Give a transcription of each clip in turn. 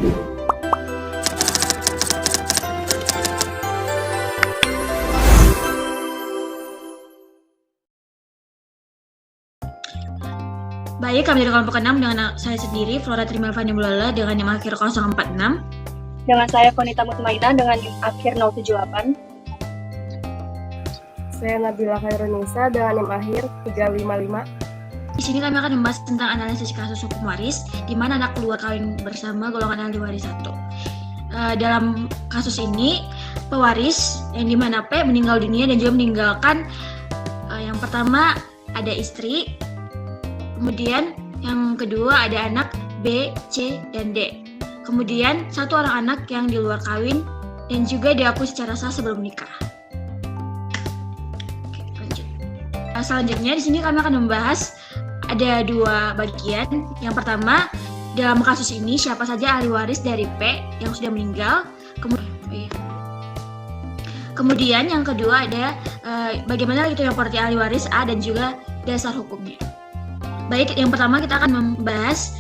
Baik, kami dari kelompok 6 dengan saya sendiri, Flora Trimalvani Mulala dengan NIM akhir 046. Dengan saya Konita Mutmainah dengan NIM akhir 078. Saya Nabila Khairunisa dengan NIM akhir 355. Di sini kami akan membahas tentang analisis kasus hukum waris, di mana anak keluar kawin bersama golongan ahli waris 1. Dalam kasus ini, pewaris yang dimana P meninggal dunia dan juga meninggalkan yang pertama ada istri, kemudian yang kedua ada anak B, C, dan D. Kemudian satu orang anak yang di luar kawin dan juga diakui secara sah sebelum menikah. Oke, lanjut. Selanjutnya di sini kami akan membahas ada 2 bagian. Yang pertama, dalam kasus ini siapa saja ahli waris dari P yang sudah meninggal. Kemudian yang kedua ada bagaimana itu yang seperti ahli waris A dan juga dasar hukumnya. Baik, yang pertama kita akan membahas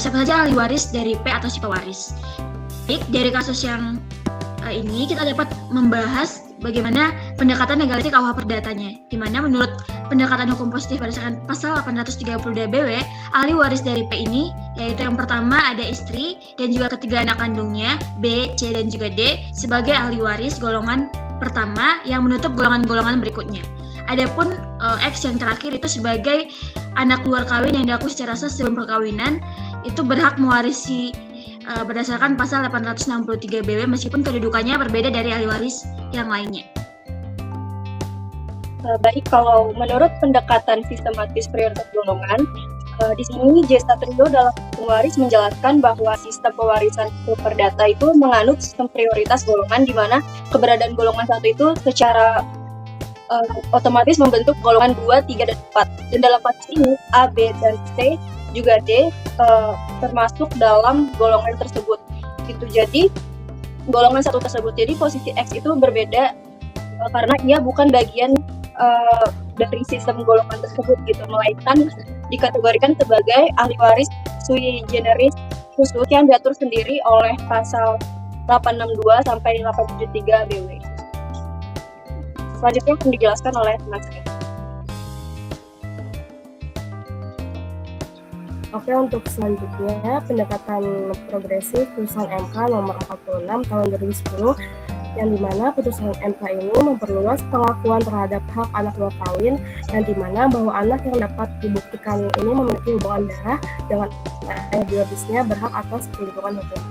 siapa saja ahli waris dari P atau si pewaris. Baik, dari kasus yang ini kita dapat membahas bagaimana pendekatan legalitas KUH perdatanya, di mana menurut pendekatan hukum positif berdasarkan pasal 830 DBW, ahli waris dari P ini yaitu yang pertama ada istri dan juga ketiga anak kandungnya B, C, dan juga D sebagai ahli waris golongan pertama yang menutup golongan-golongan berikutnya. Adapun X yang terakhir itu sebagai anak luar kawin yang diakui secara sah sebelum perkawinan itu berhak mewarisi berdasarkan pasal 863 BW meskipun kedudukannya berbeda dari ahli waris yang lainnya. Baik, kalau menurut pendekatan sistematis prioritas golongan, di sini J. Satrio dalam hukum waris menjelaskan bahwa sistem pewarisan perdata itu menganut sistem prioritas golongan di mana keberadaan golongan 1 itu secara otomatis membentuk golongan 2, 3, dan 4. Dan dalam kasus ini A, B, dan C juga D termasuk dalam golongan tersebut. Gitu. Jadi golongan 1 tersebut. Jadi posisi X itu berbeda karena ia bukan bagian dari sistem golongan tersebut gitu, melainkan dikategorikan sebagai ahli waris sui generis khusus yang diatur sendiri oleh pasal 862 sampai 873 BW. Selanjutnya akan dijelaskan oleh teman saya. Oke, untuk selanjutnya pendekatan progresif putusan MK nomor 46 tahun 2010 yang dimana putusan MK ini memperluas pengakuan terhadap hak anak luar kawin yang dimana bahwa anak yang dapat dibuktikan ini memiliki hubungan darah dengan ayah biologisnya berhak atas perlindungan hukum.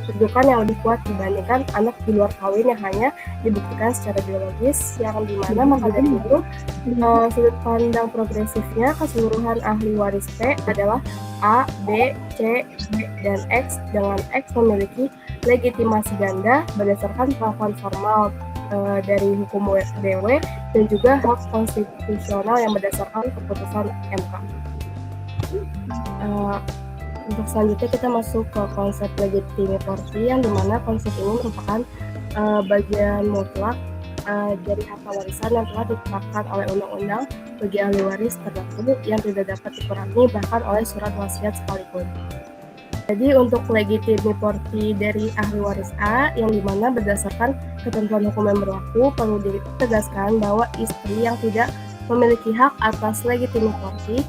Kedudukan yang lebih kuat dibandingkan anak di luar kawin yang hanya dibuktikan secara biologis, yang dimana maka dari itu sudut pandang progresifnya keseluruhan ahli waris P adalah A, B, C, D, dan X dengan X memiliki legitimasi ganda berdasarkan pengakuan formal dari hukum DW dan juga hak konstitusional yang berdasarkan keputusan MK. Untuk selanjutnya kita masuk ke konsep legitimity yang dimana konsep ini merupakan bagian mutlak dari hak warisan yang telah ditetapkan oleh undang-undang bagi ahli waris terdahulu yang tidak dapat dikurangi bahkan oleh surat wasiat sekalipun. Jadi untuk legitimity dari ahli waris A yang dimana berdasarkan ketentuan hukum yang berlaku perlu ditegaskan bahwa istri yang tidak memiliki hak atas legitimity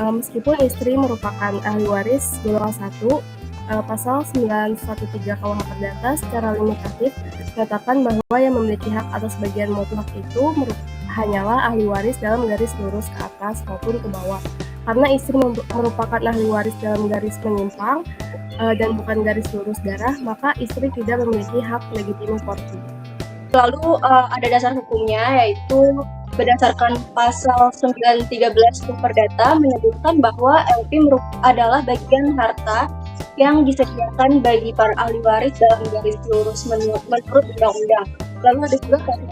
meskipun istri merupakan ahli waris golongan 1, pasal 913 KUH Perdata secara limitatif menetapkan bahwa yang memiliki hak atas bagian mutlak itu hanyalah ahli waris dalam garis lurus ke atas maupun ke bawah. Karena istri merupakan ahli waris dalam garis menyimpang dan bukan garis lurus darah, maka istri tidak memiliki hak legitimity. Lalu ada dasar hukumnya yaitu berdasarkan pasal 913 Perdata menyebutkan bahwa LP adalah bagian harta yang disediakan bagi para ahli waris dalam garis lurus menurut undang-undang. Lalu ada juga pasal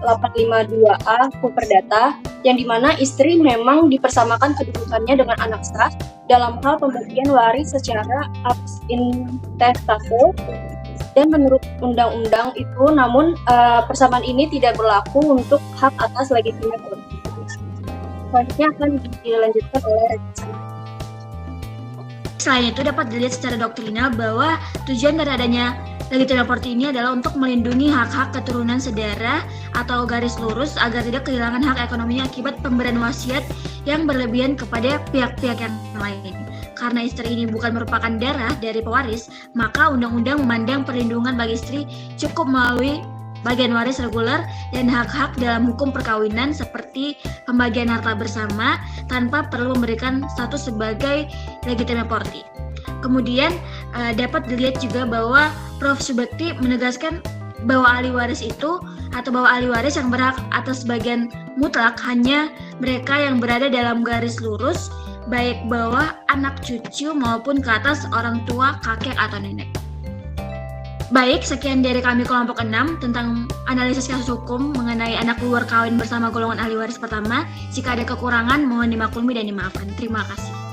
852A Perdata yang dimana istri memang dipersamakan kedudukannya dengan anak sah dalam hal pembagian waris secara abs intestate. Dan menurut undang-undang itu, namun persamaan ini tidak berlaku untuk hak atas legitimasi. Selanjutnya akan dilanjutkan oleh Reza. Selain itu dapat dilihat secara doktrinal bahwa tujuan dari adanya legitimate property ini adalah untuk melindungi hak-hak keturunan saudara atau garis lurus agar tidak kehilangan hak ekonominya akibat pemberian wasiat yang berlebihan kepada pihak-pihak yang lain. Karena istri ini bukan merupakan darah dari pewaris, maka undang-undang memandang perlindungan bagi istri cukup melalui bagian waris reguler dan hak-hak dalam hukum perkawinan seperti pembagian harta bersama tanpa perlu memberikan status sebagai legitimate property. Kemudian dapat dilihat juga bahwa Prof. Subekti menegaskan bahwa ahli waris itu atau bahwa ahli waris yang berhak atas bagian mutlak hanya mereka yang berada dalam garis lurus baik bawah anak cucu maupun ke atas orang tua, kakek atau nenek. Baik, sekian dari kami kelompok 6 tentang analisis kasus hukum mengenai anak luar kawin bersama golongan ahli waris pertama. Jika ada kekurangan mohon dimaklumi dan dimaafkan. Terima kasih.